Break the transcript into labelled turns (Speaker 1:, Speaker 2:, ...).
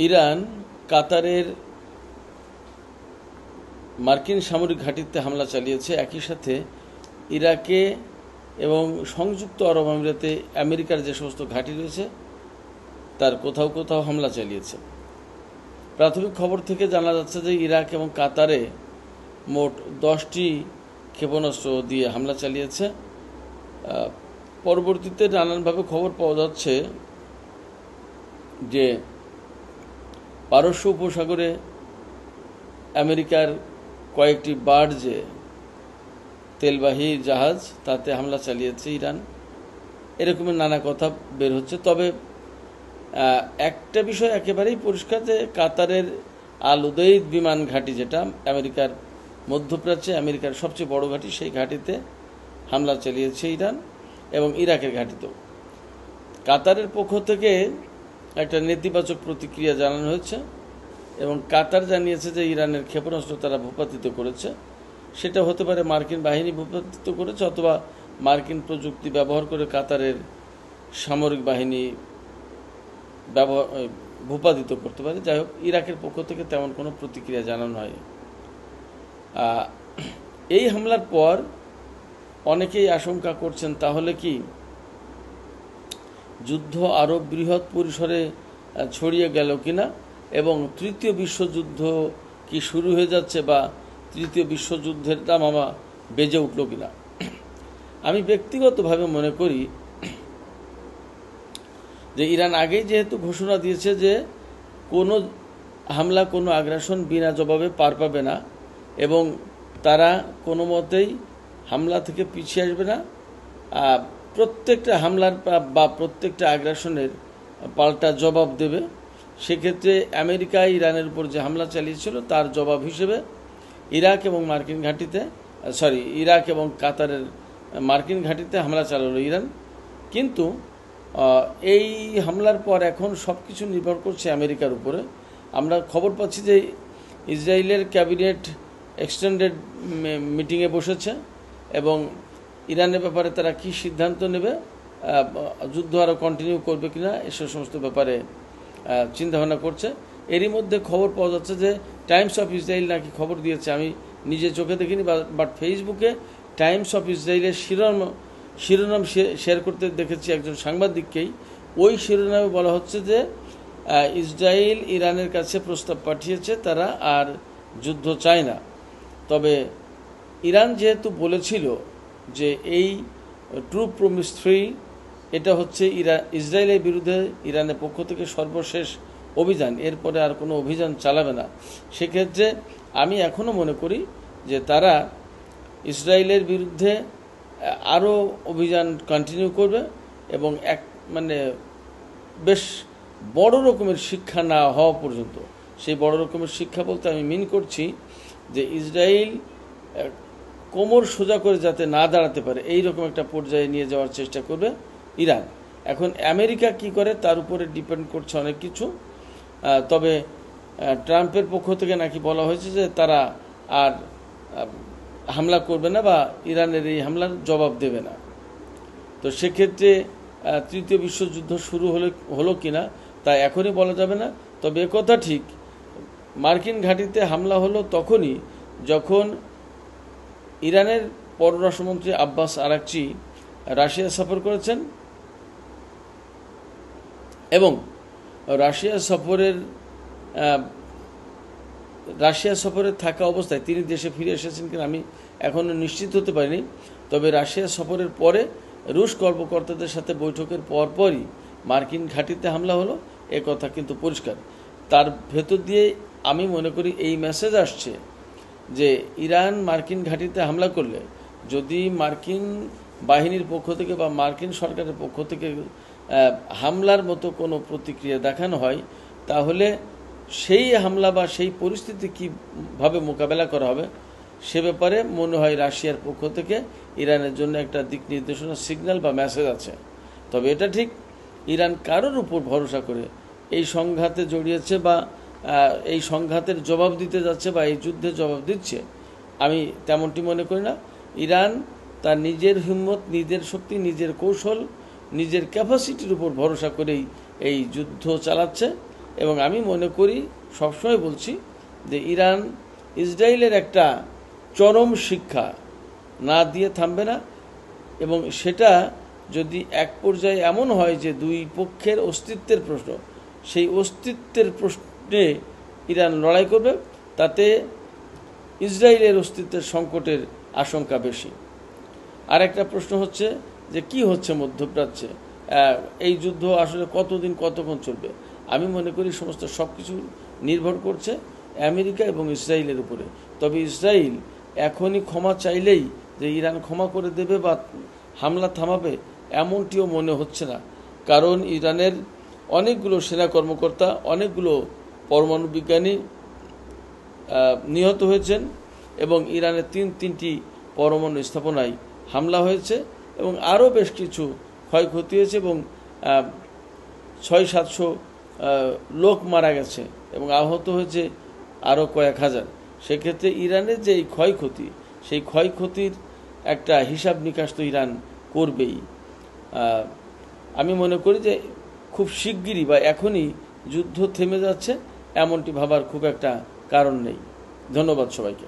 Speaker 1: Iran কাতারের মার্কিন সামরিক ঘাঁটিতে হামলা চালিয়েছে, একই সাথে ইরাকে এবং সংযুক্ত আরব আমিরাতে আমেরিকার যে সমস্ত ঘাঁটি রয়েছে তার কোথাও কোথাও হামলা চালিয়েছে। প্রাথমিক খবর থেকে জানা যাচ্ছে যে ইরাক এবং কাতারে মোট 10টি ক্ষেপণাস্ত্র দিয়ে হামলা চালিয়েছে। পরবর্তীতে নানানভাবে খবর পাওয়া যাচ্ছে যে পারস্য উপসাগরে আমেরিকার কয়েকটি বার্জে তেলবাহী জাহাজ তাতে হামলা চালিয়েছে ইরান, এরকমের নানা কথা বের হচ্ছে। তবে একটা বিষয় একেবারেই পরিষ্কার যে কাতারের আল উদেইদ বিমান ঘাঁটি, যেটা আমেরিকার মধ্যপ্রাচ্যে আমেরিকার সবচেয়ে বড় ঘাঁটি, সেই ঘাঁটিতে হামলা চালিয়েছে ইরান এবং ইরাকের ঘাঁটিতেও। কাতারের পক্ষ থেকে একটা নেতিবাচক প্রতিক্রিয়া জানানো হয়েছে এবং কাতার জানিয়েছে যে ইরানের ক্ষেপণাস্ত্র তারা ভূপাতিত করেছে। সেটা হতে পারে মার্কিন বাহিনী ভূপাতিত করেছে অথবা মার্কিন প্রযুক্তি ব্যবহার করে কাতারের সামরিক বাহিনী ভূপাতিত করতে পারে। যাই হোক, ইরাকের পক্ষ থেকে তেমন কোনো প্রতিক্রিয়া জানানো হয়নি। এই হামলার পর অনেকেই আশঙ্কা করছেন তাহলে কি যুদ্ধ আরো বৃহৎ পরিসরে ছড়িয়ে গেল কিনা এবং তৃতীয় বিশ্বযুদ্ধ কি শুরু হয়ে যাচ্ছে বা তৃতীয় বিশ্বযুদ্ধের দামামা বেজে উঠল কিনা। আমি ব্যক্তিগতভাবে মনে করি যে ইরান আগেই যেহেতু ঘোষণা দিয়েছে যে কোনো হামলা, কোনো আগ্রাসন বিনা জবাবে পার পাবে না এবং তারা কোনো মতেই হামলা থেকে পিছিয়ে আসবে না, প্রত্যেকটা হামলার বা প্রত্যেকটা আগ্রাসনের পাল্টা জবাব দেবে। সেক্ষেত্রে আমেরিকা ইরানের উপর যে হামলা চালিয়েছিল তার জবাব হিসেবে ইরাক এবং কাতারের মার্কিন ঘাঁটিতে হামলা চালালো ইরান। কিন্তু এই হামলার পর এখন সব কিছু নির্ভর করছে আমেরিকার উপরে। আমরা খবর পাচ্ছি যে ইসরায়েলের ক্যাবিনেট এক্সটেন্ডেড মিটিংয়ে বসেছে এবং ইরানের ব্যাপারে তারা কি সিদ্ধান্ত নেবে, যুদ্ধ আরও কন্টিনিউ করবে কিনা, এসব সমস্ত ব্যাপারে চিন্তাভাবনা করছে। এরই মধ্যে খবর পাওয়া যাচ্ছে যে টাইমস অফ ইসরায়েল নাকি খবর দিয়েছে, আমি নিজে চোখে দেখিনি, বাট ফেসবুকে টাইমস অফ ইসরায়েলের শিরোনাম শেয়ার করতে দেখেছি একজন সাংবাদিককেই। ওই শিরোনামে বলা হচ্ছে যে ইসরায়েল ইরানের কাছে প্রস্তাব পাঠিয়েছে, তারা আর যুদ্ধ চায় না। তবে ইরান যেহেতু বলেছিল যে এই ট্রুপ প্রমিস 3 এটা হচ্ছে ইসরায়েলের বিরুদ্ধে ইরানের পক্ষ থেকে সর্বশেষ অভিযান, এরপরে আর কোনো অভিযান চালাবে না, সেক্ষেত্রে আমি এখনও মনে করি যে তারা ইসরায়েলের বিরুদ্ধে আরও অভিযান কন্টিনিউ করবে এবং বেশ বড় রকমের শিক্ষা না হওয়া পর্যন্ত। সেই বড় রকমের শিক্ষা বলতে আমি মিন করছি যে ইসরায়েল কোমর সোজা করে যাতে না দাঁড়াতে পারে এই রকম একটা পর্যায়ে নিয়ে যাওয়ার চেষ্টা করবে ইরান। এখন আমেরিকা কি করে তার উপরে ডিপেন্ড করছে অনেক কিছু। তবে ট্রাম্পের পক্ষ থেকে নাকি বলা হয়েছে যে তারা আর হামলা করবে না বা ইরানের এই হামলার জবাব দেবে না। তো সেক্ষেত্রে তৃতীয় বিশ্বযুদ্ধ শুরু হলো কিনা তা এখনই বলা যাবে না। তবে একথা ঠিক, মার্কিন ঘাঁটিতে হামলা হলো তখনই যখন ইরানের পররাষ্ট্রমন্ত্রী আব্বাস আরাকচি রাশিয়া সফর করেছেন এবং রাশিয়া সফরে থাকা অবস্থায় তিনি দেশে ফিরে এসেছেন কিনা আমি এখনও নিশ্চিত হতে পারিনি। তবে রাশিয়া সফরের পরে রুশ কর্মকর্তাদের সাথে বৈঠকের পরপরই মার্কিন ঘাঁটিতে হামলা হলো, এ কথা কিন্তু পরিষ্কার। তার ভেতর দিয়ে আমি মনে করি এই মেসেজ আসছে যে ইরান মার্কিন ঘাঁটিতে হামলা করলে যদি মার্কিন বাহিনীর পক্ষ থেকে বা মার্কিন সরকারের পক্ষ থেকে হামলার মতো কোনো প্রতিক্রিয়া দেখানো হয়, তাহলে সেই হামলা বা সেই পরিস্থিতি কীভাবে মোকাবেলা করা হবে সে ব্যাপারে মনে হয় রাশিয়ার পক্ষ থেকে ইরানের জন্য একটা দিক নির্দেশনা, সিগন্যাল বা মেসেজ আছে। তবে এটা ঠিক, ইরান কারোর উপর ভরসা করে এই সংঘাতে জড়িয়েছে বা এই সংঘাতের জবাব দিতে যাচ্ছে বা এই যুদ্ধে জবাব দিচ্ছে, আমি তেমনটি মনে করি না। ইরান তার নিজের হিম্মত, নিজের শক্তি, নিজের কৌশল, নিজের ক্যাপাসিটির উপর ভরসা করেই এই যুদ্ধ চালাচ্ছে এবং আমি মনে করি, সবসময় বলছি যে ইরান ইসরায়েলের একটা চরম শিক্ষা না দিয়ে থামবে না, এবং সেটা যদি এক পর্যায়ে এমন হয় যে দুই পক্ষের অস্তিত্বের প্রশ্ন, সেই অস্তিত্বের প্রশ্নে ইরান লড়াই করবে, তাতে ইসরায়েলের অস্তিত্বের সংকটের আশঙ্কা বেশি। আর একটা প্রশ্ন হচ্ছে যে কি হচ্ছে মধ্যপ্রাচ্যে, এই যুদ্ধ আসলে কতদিন কতক্ষণ চলবে। আমি মনে করি সমস্ত সব কিছু নির্ভর করছে আমেরিকা এবং ইসরায়েলের উপরে। তবে ইসরায়েল এখনই ক্ষমা চাইলেই যে ইরান ক্ষমা করে দেবে বা হামলা থামাবে, এমনটিও মনে হচ্ছে না। কারণ ইরানের অনেকগুলো সেনা কর্মকর্তা, অনেকগুলো পরমাণু বিজ্ঞানী নিহত হয়েছেন, এবং ইরানের তিনটি পরমাণু স্থাপনায় হামলা হয়েছে, এবং আরও বেশ কিছু ক্ষয়ক্ষতি হয়েছে, এবং 600-700 লোক মারা গেছে এবং আহত হয়েছে আরও কয়েক হাজার। সেক্ষেত্রে ইরানের যে এই ক্ষয়ক্ষতি, সেই ক্ষয়ক্ষতির একটা হিসাব নিকাশ তো ইরান করবেই। আমি মনে করি যে খুব শিগগিরই বা এখনই যুদ্ধ থেমে যাচ্ছে এমনটি ভাবার খুব একটা কারণ নেই। ধন্যবাদ সবাইকে।